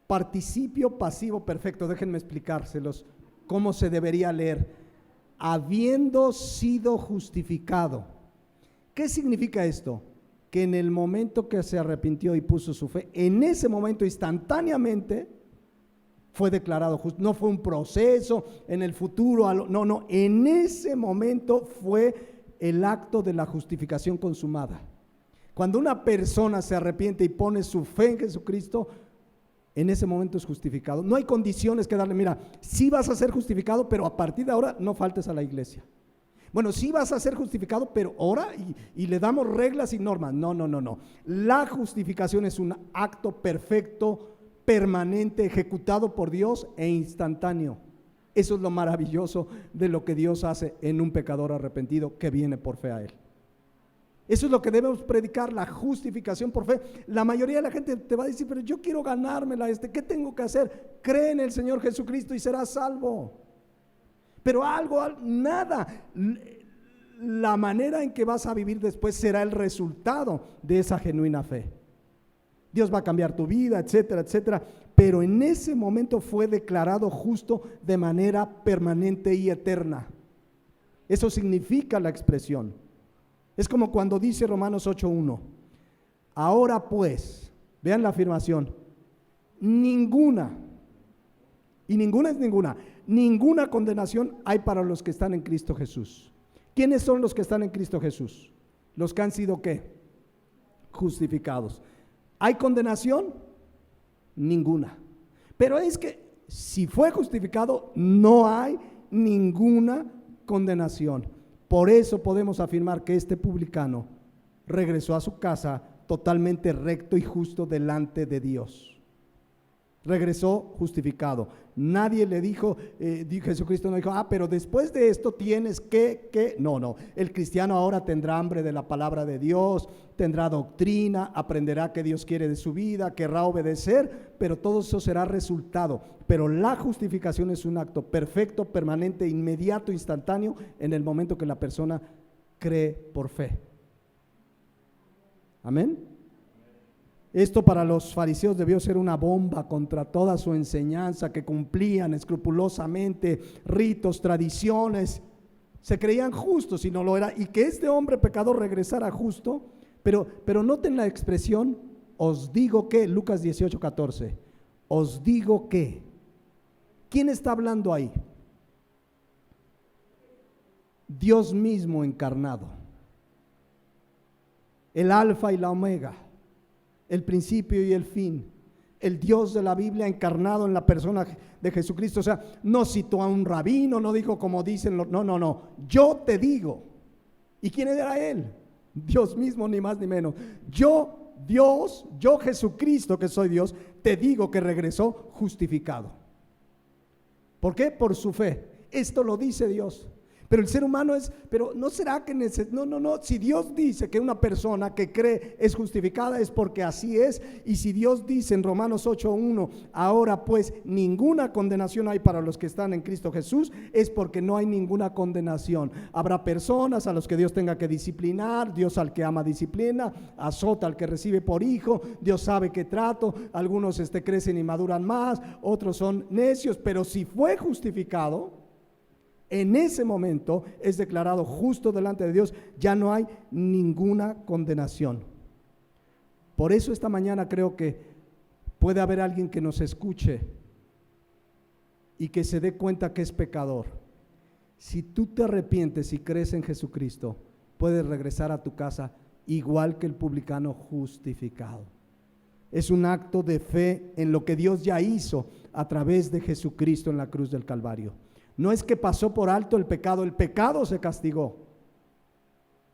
participio pasivo perfecto. Déjenme explicárselos cómo se debería leer. Habiendo sido justificado. ¿Qué significa esto? Que en el momento que se arrepintió y puso su fe, en ese momento instantáneamente fue declarado justo. No fue un proceso en el futuro, no, en ese momento fue el acto de la justificación consumada. Cuando una persona se arrepiente y pone su fe en Jesucristo, en ese momento es justificado. No hay condiciones que darle. Mira, sí vas a ser justificado, pero a partir de ahora no faltes a la iglesia. Bueno, sí vas a ser justificado, pero ahora y le damos reglas y normas. No. La justificación es un acto perfecto, permanente, ejecutado por Dios e instantáneo. Eso es lo maravilloso de lo que Dios hace en un pecador arrepentido que viene por fe a Él. Eso es lo que debemos predicar, la justificación por fe. La mayoría de la gente te va a decir, pero yo quiero ganármela, ¿qué tengo que hacer? Cree en el Señor Jesucristo y serás salvo. Pero nada. La manera en que vas a vivir después será el resultado de esa genuina fe. Dios va a cambiar tu vida, etcétera, etcétera. Pero en ese momento fue declarado justo de manera permanente y eterna. Eso significa la expresión. Es como cuando dice Romanos 8:1. Ahora pues, vean la afirmación, ninguna, y ninguna es ninguna condenación hay para los que están en Cristo Jesús. ¿Quiénes son los que están en Cristo Jesús? Los que han sido ¿qué? Justificados. ¿Hay condenación? Ninguna. Pero es que si fue justificado, no hay ninguna condenación. Por eso podemos afirmar que este publicano regresó a su casa totalmente recto y justo delante de Dios. Regresó justificado. Nadie le dijo, Jesucristo no dijo, pero después de esto tienes que. No. El cristiano ahora tendrá hambre de la palabra de Dios, tendrá doctrina, aprenderá qué Dios quiere de su vida, querrá obedecer, pero todo eso será resultado. Pero la justificación es un acto perfecto, permanente, inmediato, instantáneo, en el momento que la persona cree por fe. Amén. Esto para los fariseos debió ser una bomba contra toda su enseñanza, que cumplían escrupulosamente ritos, tradiciones, se creían justos y no lo era, y que este hombre pecador regresara justo, pero noten la expresión, os digo que, Lucas 18:14, os digo que. ¿Quién está hablando ahí? Dios mismo encarnado, el alfa y la omega, el principio y el fin, el Dios de la Biblia encarnado en la persona de Jesucristo. O sea, no citó a un rabino, no dijo como dicen, no, yo te digo. ¿Y quién era él? Dios mismo, ni más ni menos. Yo Jesucristo, que soy Dios, te digo que regresó justificado. ¿Por qué? Por su fe. Esto lo dice Dios. Pero el ser humano pero no será que no, si Dios dice que una persona que cree es justificada es porque así es, y si Dios dice en Romanos 8:1, ahora pues ninguna condenación hay para los que están en Cristo Jesús, es porque no hay ninguna condenación. Habrá personas a los que Dios tenga que disciplinar, Dios al que ama disciplina, azota al que recibe por hijo, Dios sabe qué trato, algunos crecen y maduran más, otros son necios, pero si fue justificado, en ese momento es declarado justo delante de Dios, ya no hay ninguna condenación. Por eso esta mañana creo que puede haber alguien que nos escuche y que se dé cuenta que es pecador. Si tú te arrepientes y crees en Jesucristo, puedes regresar a tu casa igual que el publicano justificado. Es un acto de fe en lo que Dios ya hizo a través de Jesucristo en la cruz del Calvario. No es que pasó por alto el pecado se castigó.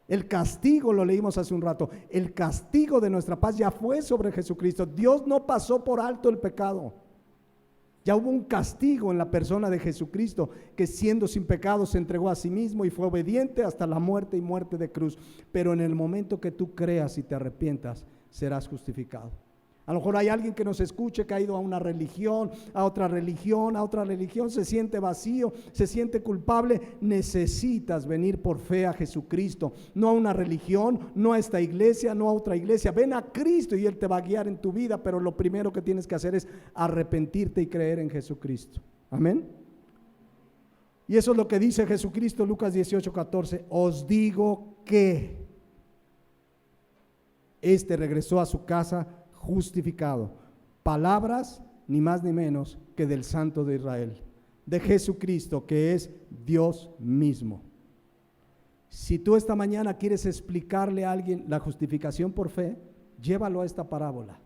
El castigo, lo leímos hace un rato, el castigo de nuestra paz ya fue sobre Jesucristo. Dios no pasó por alto el pecado. Ya hubo un castigo en la persona de Jesucristo, que siendo sin pecado se entregó a sí mismo y fue obediente hasta la muerte y muerte de cruz. Pero en el momento que tú creas y te arrepientas, serás justificado. A lo mejor hay alguien que nos escuche que ha ido a una religión, a otra religión, se siente vacío, se siente culpable. Necesitas venir por fe a Jesucristo, no a una religión, no a esta iglesia, no a otra iglesia. Ven a Cristo y Él te va a guiar en tu vida, pero lo primero que tienes que hacer es arrepentirte y creer en Jesucristo. Amén. Y eso es lo que dice Jesucristo, Lucas 18:14. Os digo que este regresó a su casa justificado. Palabras ni más ni menos que del Santo de Israel, de Jesucristo, que es Dios mismo. Si tú esta mañana quieres explicarle a alguien la justificación por fe, llévalo a esta parábola.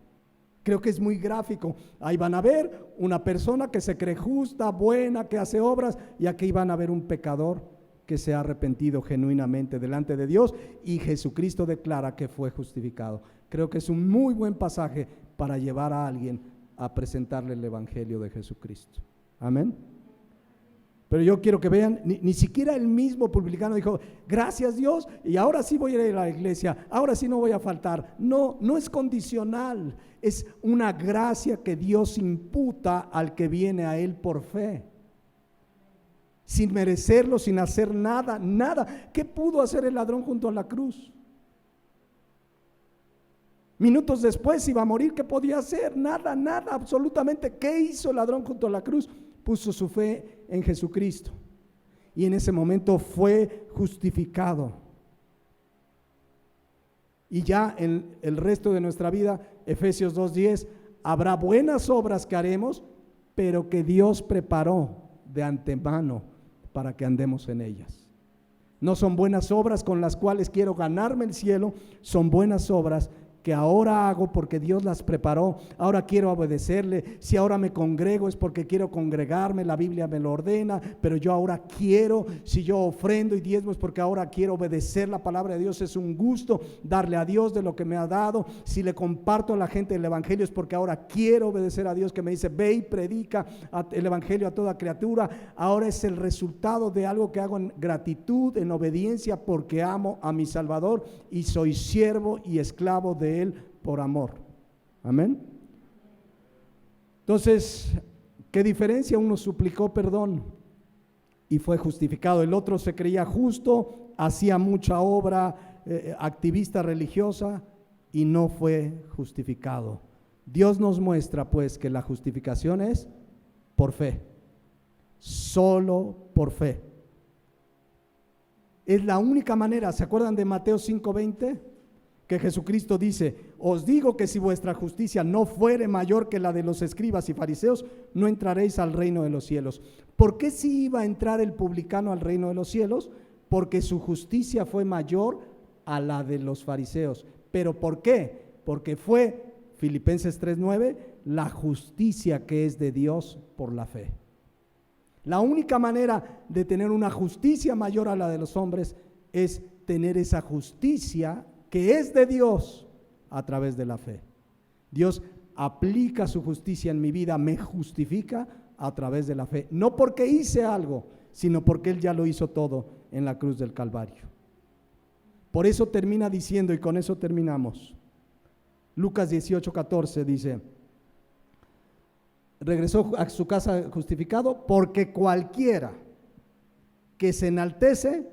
Creo que es muy gráfico. Ahí van a ver una persona que se cree justa, buena, que hace obras, y aquí van a ver un pecador que se ha arrepentido genuinamente delante de Dios, y Jesucristo declara que fue justificado. Creo que es un muy buen pasaje para llevar a alguien a presentarle el evangelio de Jesucristo. Amén. Pero yo quiero que vean, ni siquiera el mismo publicano dijo, gracias Dios, y ahora sí voy a ir a la iglesia, ahora sí no voy a faltar. No, no es condicional, es una gracia que Dios imputa al que viene a Él por fe. Sin merecerlo, sin hacer nada, nada. ¿Qué pudo hacer el ladrón junto a la cruz? Minutos después iba a morir. ¿Qué podía hacer? Nada, nada, absolutamente. ¿Qué hizo el ladrón junto a la cruz? Puso su fe en Jesucristo y en ese momento fue justificado. Y ya en el resto de nuestra vida, Efesios 2:10, habrá buenas obras que haremos, pero que Dios preparó de antemano para que andemos en ellas. No son buenas obras con las cuales quiero ganarme el cielo, son buenas obras que ahora hago porque Dios las preparó. Ahora quiero obedecerle. Si ahora me congrego es porque quiero congregarme, la Biblia me lo ordena, pero yo ahora quiero. Si yo ofrendo y diezmo es porque ahora quiero obedecer la palabra de Dios. Es un gusto darle a Dios de lo que me ha dado. Si le comparto a la gente el evangelio es porque ahora quiero obedecer a Dios, que me dice ve y predica el evangelio a toda criatura. Ahora es el resultado de algo que hago en gratitud, en obediencia, porque amo a mi Salvador y soy siervo y esclavo de Él por amor. Amén. Entonces, ¿qué diferencia? Uno suplicó perdón y fue justificado. El otro se creía justo, hacía mucha obra activista religiosa y no fue justificado. Dios nos muestra pues que la justificación es por fe, solo por fe. Es la única manera. ¿Se acuerdan de Mateo 5:20? Que Jesucristo dice, os digo que si vuestra justicia no fuere mayor que la de los escribas y fariseos, no entraréis al reino de los cielos. ¿Por qué si iba a entrar el publicano al reino de los cielos? Porque su justicia fue mayor a la de los fariseos. ¿Pero por qué? Porque fue, Filipenses 3:9, la justicia que es de Dios por la fe. La única manera de tener una justicia mayor a la de los hombres es tener esa justicia que es de Dios a través de la fe. Dios aplica su justicia en mi vida, me justifica a través de la fe, no porque hice algo, sino porque Él ya lo hizo todo en la cruz del Calvario. Por eso termina diciendo, y con eso terminamos, Lucas 18:14 dice, regresó a su casa justificado, porque cualquiera que se enaltece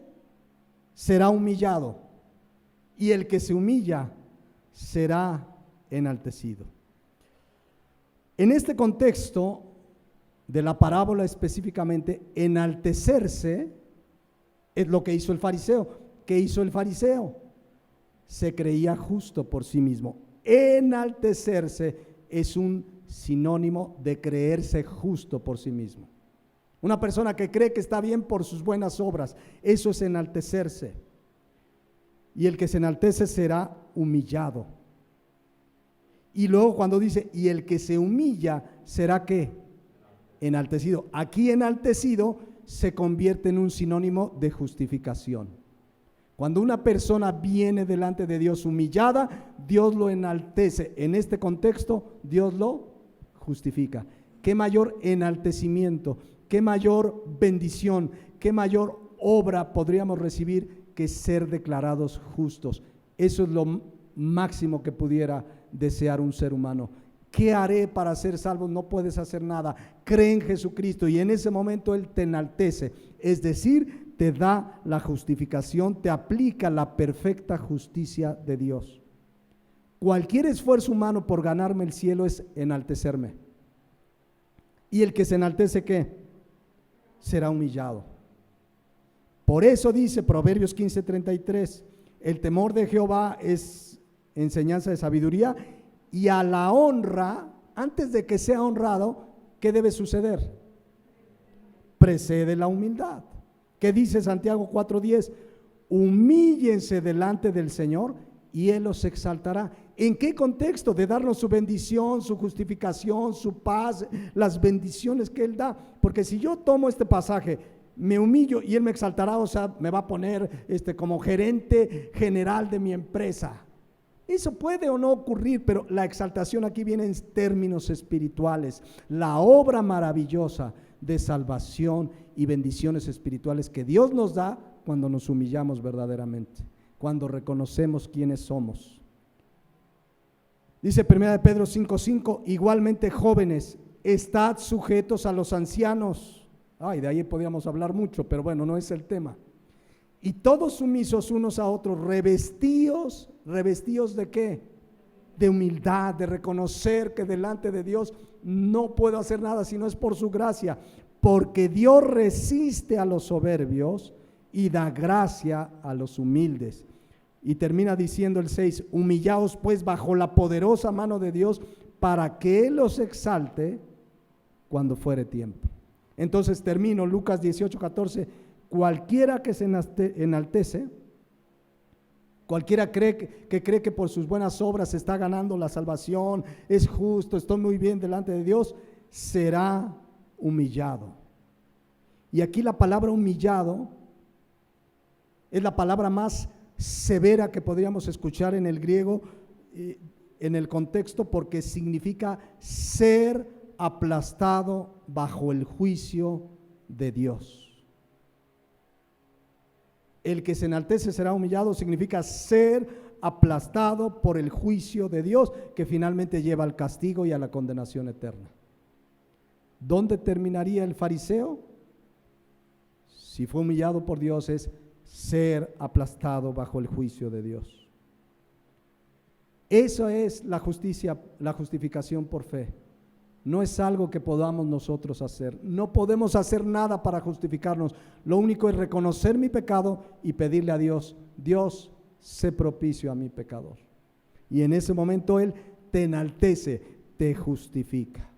será humillado, y el que se humilla será enaltecido. En este contexto de la parábola específicamente, enaltecerse es lo que hizo el fariseo. ¿Qué hizo el fariseo? Se creía justo por sí mismo. Enaltecerse es un sinónimo de creerse justo por sí mismo. Una persona que cree que está bien por sus buenas obras, eso es enaltecerse. Y el que se enaltece será humillado. Y luego cuando dice, y el que se humilla será ¿qué? Enaltecido. Aquí enaltecido se convierte en un sinónimo de justificación. Cuando una persona viene delante de Dios humillada, Dios lo enaltece. En este contexto, Dios lo justifica. ¿Qué mayor enaltecimiento, qué mayor bendición, qué mayor obra podríamos recibir que ser declarados justos? Eso es lo máximo que pudiera desear un ser humano. ¿Qué haré para ser salvo? No puedes hacer nada. Cree en Jesucristo y en ese momento Él te enaltece, es decir, te da la justificación, te aplica la perfecta justicia de Dios. Cualquier esfuerzo humano por ganarme el cielo es enaltecerme. Y el que se enaltece, ¿qué? Será humillado. Por eso dice Proverbios 15:33, el temor de Jehová es enseñanza de sabiduría, y a la honra, antes de que sea honrado, ¿qué debe suceder? Precede la humildad. ¿Qué dice Santiago 4:10? Humíllense delante del Señor y Él los exaltará. ¿En qué contexto? De darnos su bendición, su justificación, su paz, las bendiciones que Él da. Porque si yo tomo este pasaje, me humillo y Él me exaltará, o sea, me va a poner como gerente general de mi empresa. Eso puede o no ocurrir, pero la exaltación aquí viene en términos espirituales. La obra maravillosa de salvación y bendiciones espirituales que Dios nos da cuando nos humillamos verdaderamente, cuando reconocemos quiénes somos. Dice 1 Pedro 5:5, igualmente jóvenes, estad sujetos a los ancianos. De ahí podríamos hablar mucho, pero bueno, no es el tema. Y todos sumisos unos a otros, revestidos ¿de qué? De humildad, de reconocer que delante de Dios no puedo hacer nada si no es por su gracia, porque Dios resiste a los soberbios y da gracia a los humildes. Y termina diciendo el 6, humillaos pues bajo la poderosa mano de Dios para que Él los exalte cuando fuere tiempo. Entonces termino, Lucas 18:14, cualquiera que se enaltece, cualquiera que cree que por sus buenas obras está ganando la salvación, es justo, estoy muy bien delante de Dios, será humillado. Y aquí la palabra humillado es la palabra más severa que podríamos escuchar en el griego, en el contexto, porque significa ser aplastado bajo el juicio de Dios. El que se enaltece será humillado significa ser aplastado por el juicio de Dios, que finalmente lleva al castigo y a la condenación eterna. ¿Dónde terminaría el fariseo? Si fue humillado por Dios, es ser aplastado bajo el juicio de Dios. Eso es la justicia, la justificación por fe. No es algo que podamos nosotros hacer. No podemos hacer nada para justificarnos. Lo único es reconocer mi pecado y pedirle a Dios, Dios, sé propicio a mi pecador. Y en ese momento Él te enaltece, te justifica.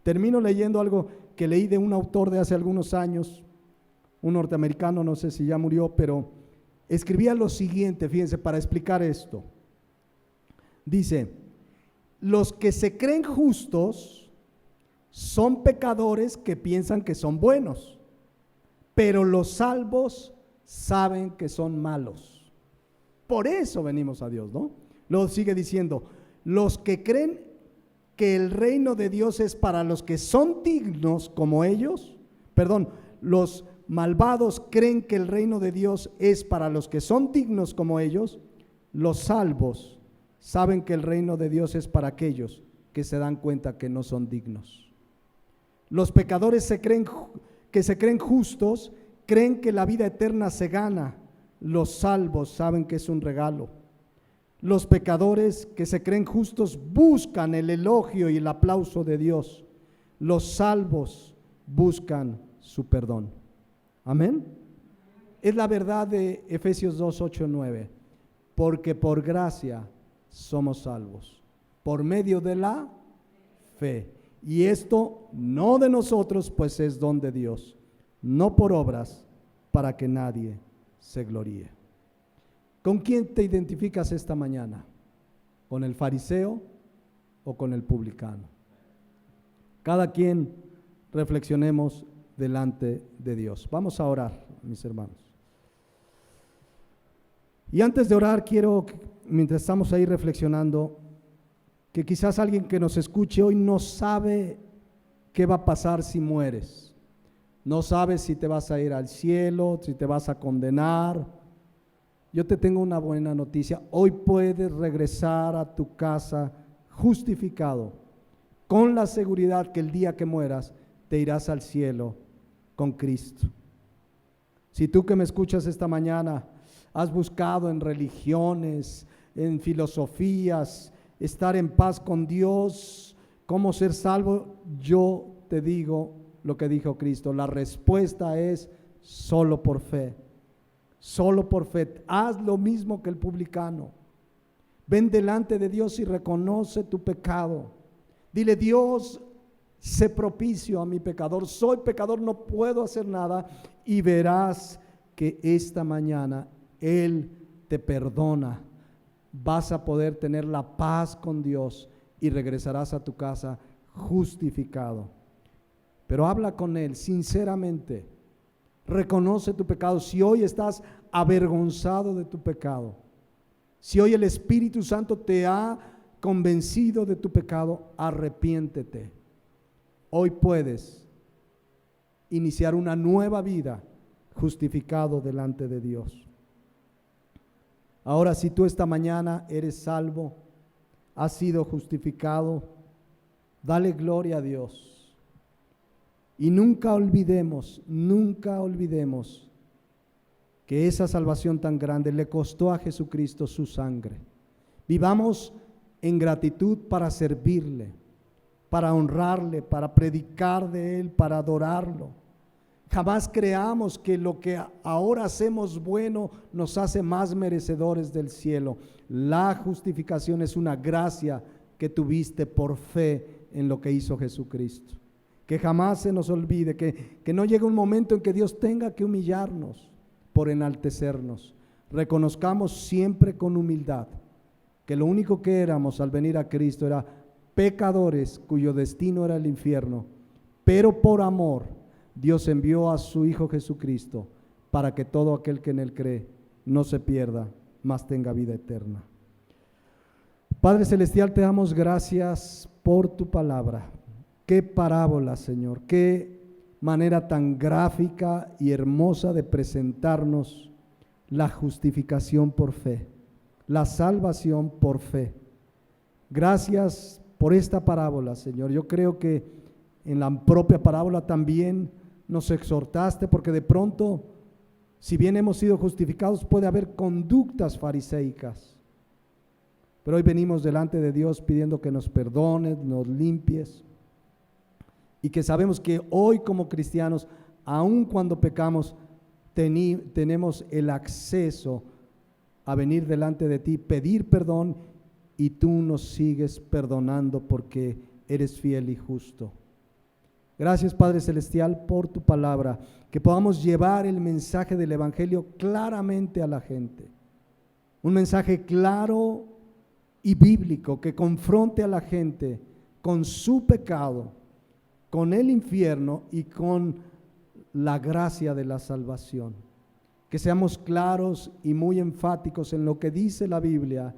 Termino leyendo algo que leí de un autor de hace algunos años, un norteamericano, no sé si ya murió, pero escribía lo siguiente, fíjense, para explicar esto. Dice, los que se creen justos son pecadores que piensan que son buenos, pero los salvos saben que son malos. Por eso venimos a Dios, ¿no? Luego sigue diciendo, los que creen que el reino de Dios es para los que son dignos como ellos, los malvados creen que el reino de Dios es para los que son dignos como ellos, los salvos saben que el reino de Dios es para aquellos que se dan cuenta que no son dignos. Los pecadores que se creen justos, creen que la vida eterna se gana. Los salvos saben que es un regalo. Los pecadores que se creen justos buscan el elogio y el aplauso de Dios. Los salvos buscan su perdón. Amén. Es la verdad de Efesios 2:8-9. Porque por gracia somos salvos, por medio de la fe. Y esto no de nosotros, pues es don de Dios, no por obras, para que nadie se gloríe. ¿Con quién te identificas esta mañana? ¿Con el fariseo o con el publicano? Cada quien reflexionemos delante de Dios. Vamos a orar, mis hermanos. Y antes de orar, quiero, mientras estamos ahí reflexionando, que quizás alguien que nos escuche hoy no sabe qué va a pasar si mueres. No sabes si te vas a ir al cielo, si te vas a condenar. Yo te tengo una buena noticia. Hoy puedes regresar a tu casa justificado, con la seguridad que el día que mueras te irás al cielo con Cristo. Si tú que me escuchas esta mañana has buscado en religiones, en filosofías, estar en paz con Dios, cómo ser salvo, yo te digo lo que dijo Cristo. La respuesta es solo por fe. Solo por fe. Haz lo mismo que el publicano. Ven delante de Dios y reconoce tu pecado. Dile: Dios, sé propicio a mi pecador. Soy pecador, no puedo hacer nada. Y verás que esta mañana Él te perdona. Vas a poder tener la paz con Dios y regresarás a tu casa justificado. Pero habla con Él sinceramente. Reconoce tu pecado. Si hoy estás avergonzado de tu pecado, si hoy el Espíritu Santo te ha convencido de tu pecado, arrepiéntete. Hoy puedes iniciar una nueva vida justificado delante de Dios. Ahora, si tú esta mañana eres salvo, has sido justificado, dale gloria a Dios. Y nunca olvidemos que esa salvación tan grande le costó a Jesucristo su sangre. Vivamos en gratitud para servirle, para honrarle, para predicar de Él, para adorarlo. Jamás creamos que lo que ahora hacemos bueno nos hace más merecedores del cielo. La justificación es una gracia que tuviste por fe en lo que hizo Jesucristo. Que jamás se nos olvide, que no llegue un momento en que Dios tenga que humillarnos por enaltecernos. Reconozcamos siempre con humildad que lo único que éramos al venir a Cristo era pecadores cuyo destino era el infierno, pero por amor Dios envió a su Hijo Jesucristo para que todo aquel que en Él cree no se pierda, mas tenga vida eterna. Padre Celestial, te damos gracias por tu palabra. Qué parábola, Señor, qué manera tan gráfica y hermosa de presentarnos la justificación por fe, la salvación por fe. Gracias por esta parábola, Señor. Yo creo que en la propia parábola también nos exhortaste, porque de pronto, si bien hemos sido justificados, puede haber conductas fariseicas. Pero hoy venimos delante de Dios pidiendo que nos perdones, nos limpies, y que sabemos que hoy como cristianos, aun cuando pecamos, tenemos el acceso a venir delante de ti, pedir perdón, y tú nos sigues perdonando porque eres fiel y justo. Gracias, Padre Celestial, por tu palabra, que podamos llevar el mensaje del Evangelio claramente a la gente. Un mensaje claro y bíblico que confronte a la gente con su pecado, con el infierno y con la gracia de la salvación. Que seamos claros y muy enfáticos en lo que dice la Biblia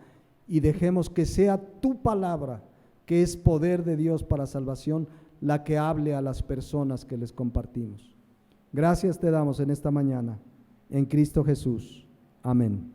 y dejemos que sea tu palabra, que es poder de Dios para salvación, la que hable a las personas que les compartimos. Gracias te damos en esta mañana, en Cristo Jesús. Amén.